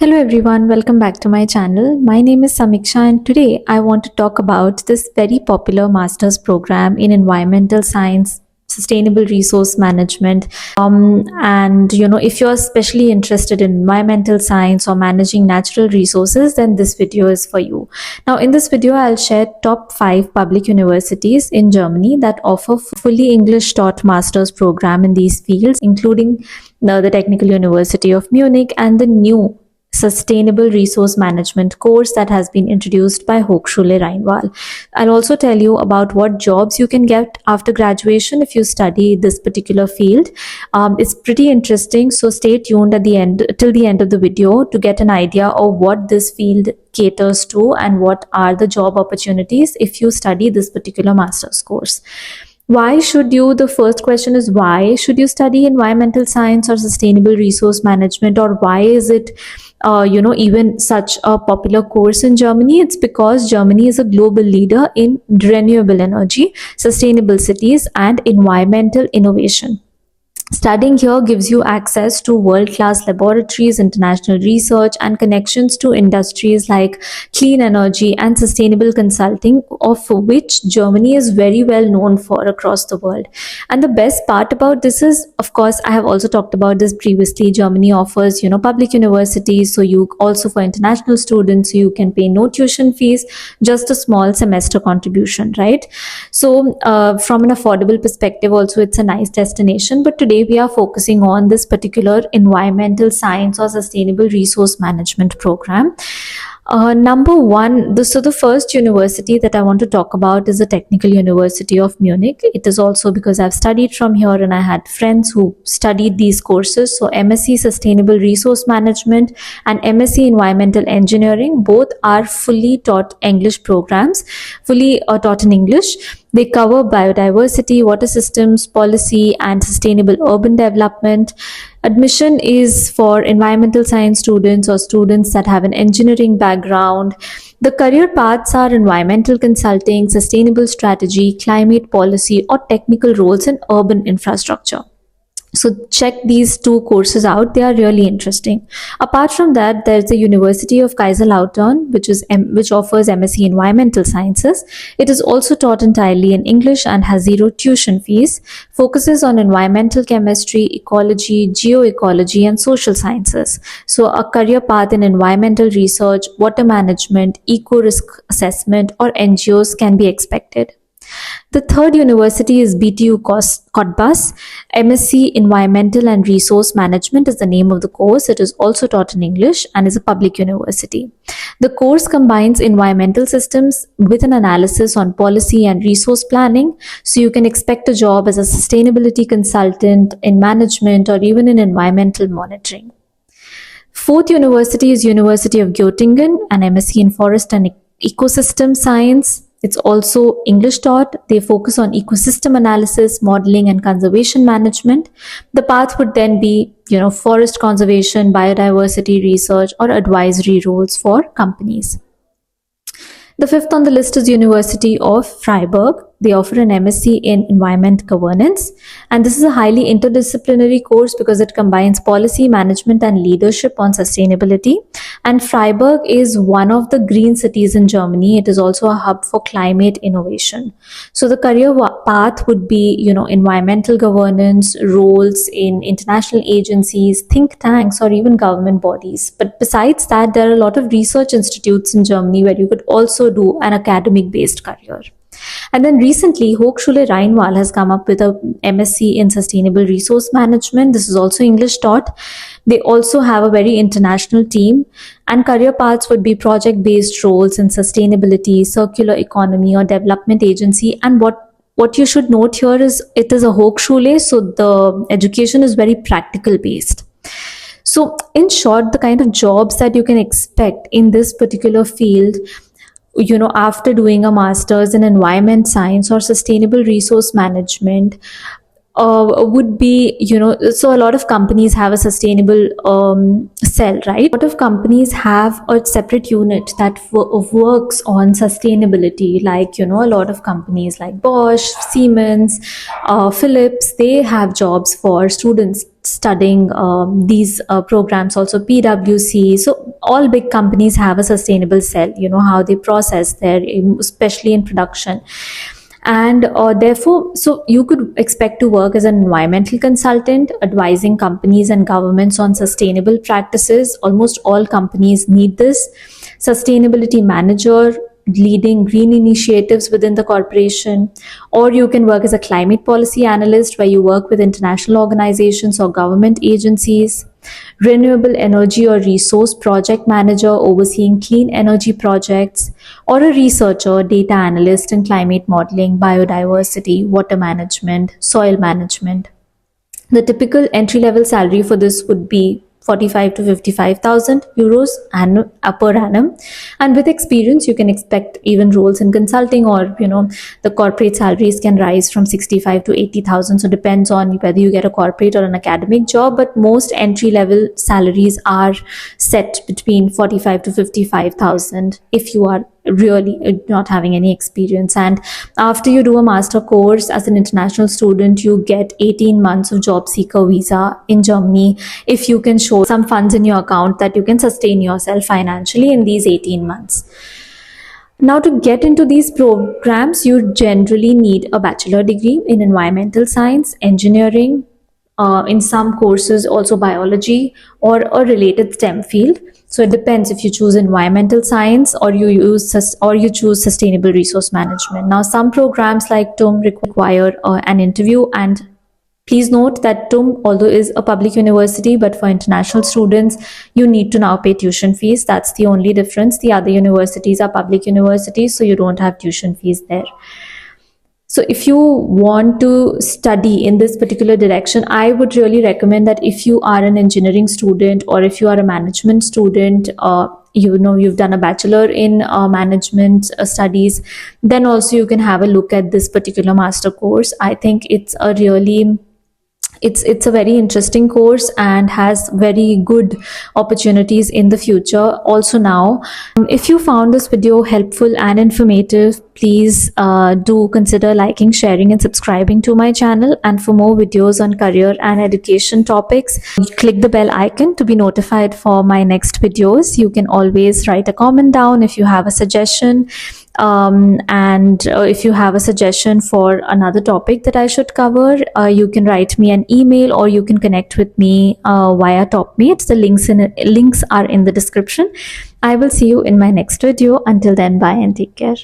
Hello everyone, welcome back to my channel. My name is Samiksha and today I want to talk about this very popular master's program in environmental science, sustainable resource management. If you're especially interested in environmental science or managing natural resources, then this video is for you. Now in this video, I'll share top 5 public universities in Germany that offer fully English taught master's program in these fields, including the Technical University of Munich and the new Sustainable Resource Management course that has been introduced by Hochschule Rheinwald. I'll also tell you about what jobs you can get after graduation if you study this particular field. It's pretty interesting, so stay tuned at the end till the end of the video to get an idea of what this field caters to and what are the job opportunities if you study this particular master's course. The first question is, why should you study environmental science or sustainable resource management, or why is it even such a popular course in Germany? It's because Germany is a global leader in renewable energy, sustainable cities and environmental innovation. Studying here gives you access to world-class laboratories, international research, and connections to industries like clean energy and sustainable consulting, of which Germany is very well known for across the world. And the best part about this is, of course, I have also talked about this previously, Germany offers, public universities, so you also for international students, you can pay no tuition fees, just a small semester contribution, right? So from an affordable perspective also, it's a nice destination. But today we are focusing on this particular environmental science or sustainable resource management program. The first university that I want to talk about is the Technical University of Munich. It is also because I've studied from here and I had friends who studied these courses. So MSc Sustainable Resource Management and MSc Environmental Engineering, both are fully taught English programs, fully taught in English. They cover biodiversity, water systems, policy, and sustainable urban development. Admission is for environmental science students or students that have an engineering background. The career paths are environmental consulting, sustainable strategy, climate policy, or technical roles in urban infrastructure. So check these two courses out. They are really interesting. Apart from that, there's the University of Kaiserslautern, which offers MSc Environmental Sciences. It is also taught entirely in English and has zero tuition fees. Focuses on environmental chemistry, ecology, geoecology, and social sciences. So a career path in environmental research, water management, eco-risk assessment, or NGOs can be expected. The third university is BTU Cottbus. MSc Environmental and Resource Management is the name of the course. It is also taught in English and is a public university. The course combines environmental systems with an analysis on policy and resource planning. So you can expect a job as a sustainability consultant in management or even in environmental monitoring. Fourth university is University of Göttingen, an MSc in Forest and Ecosystem Science. It's also English taught. They focus on ecosystem analysis, modeling, and conservation management. The path would then be, forest conservation, biodiversity research, or advisory roles for companies. The fifth on the list is University of Freiburg. They offer an MSc in Environment Governance, and this is a highly interdisciplinary course because it combines policy, management, and leadership on sustainability. And Freiburg is one of the green cities in Germany. It is also a hub for climate innovation. So the career path would be, environmental governance, roles in international agencies, think tanks, or even government bodies. But besides that, there are a lot of research institutes in Germany where you could also do an academic-based career. And then recently, Hochschule Rheinwald has come up with a MSc in Sustainable Resource Management. This is also English taught. They also have a very international team, and career paths would be project-based roles in sustainability, circular economy, or development agency. And what you should note here is it is a Hochschule, so the education is very practical based. So in short, the kind of jobs that you can expect in this particular field, after doing a master's in environment science or sustainable resource management, would be, so a lot of companies have a sustainable cell, right? A lot of companies have a separate unit that works on sustainability, like, a lot of companies like Bosch, Siemens, Philips, they have jobs for students studying these programs, also PwC. So all big companies have a sustainable cell, how they process their, especially in production. And therefore, so you could expect to work as an environmental consultant, advising companies and governments on sustainable practices. Almost all companies need this. Sustainability manager, leading green initiatives within the corporation. Or you can work as a climate policy analyst, where you work with international organizations or government agencies. Renewable energy or resource project manager, overseeing clean energy projects. Or a researcher, data analyst in climate modeling, biodiversity, water management, soil management. The typical entry level salary for this would be 45 to 55,000 euros per annum, and with experience you can expect even roles in consulting, or the corporate salaries can rise from 65 to 80,000. So depends on whether you get a corporate or an academic job, but most entry level salaries are set between 45 to 55,000 if you are really not having any experience. And after you do a master course as an international student, you get 18 months of job seeker visa in Germany if you can show some funds in your account that you can sustain yourself financially in these 18 months. Now, to get into these programs, you generally need a bachelor degree in environmental science, engineering, in some courses also biology, or a related STEM field. So it depends if you choose environmental science or you choose sustainable resource management. Now, some programs like TUM require an interview, and please note that TUM, although is a public university, but for international students, you need to now pay tuition fees. That's the only difference. The other universities are public universities, so you don't have tuition fees there. So if you want to study in this particular direction, I would really recommend that if you are an engineering student or if you are a management student, you've done a bachelor in management studies, then also you can have a look at this particular master course. I think it's a very interesting course and has very good opportunities in the future also now. If you found this video helpful and informative, please do consider liking, sharing and subscribing to my channel. And for more videos on career and education topics, click the bell icon to be notified for my next videos. You can always write a comment down if you have a suggestion. And if you have a suggestion for another topic that I should cover, you can write me an email or you can connect with me via TopMates. The links are in the description. I will see you in my next video. Until then, bye and take care.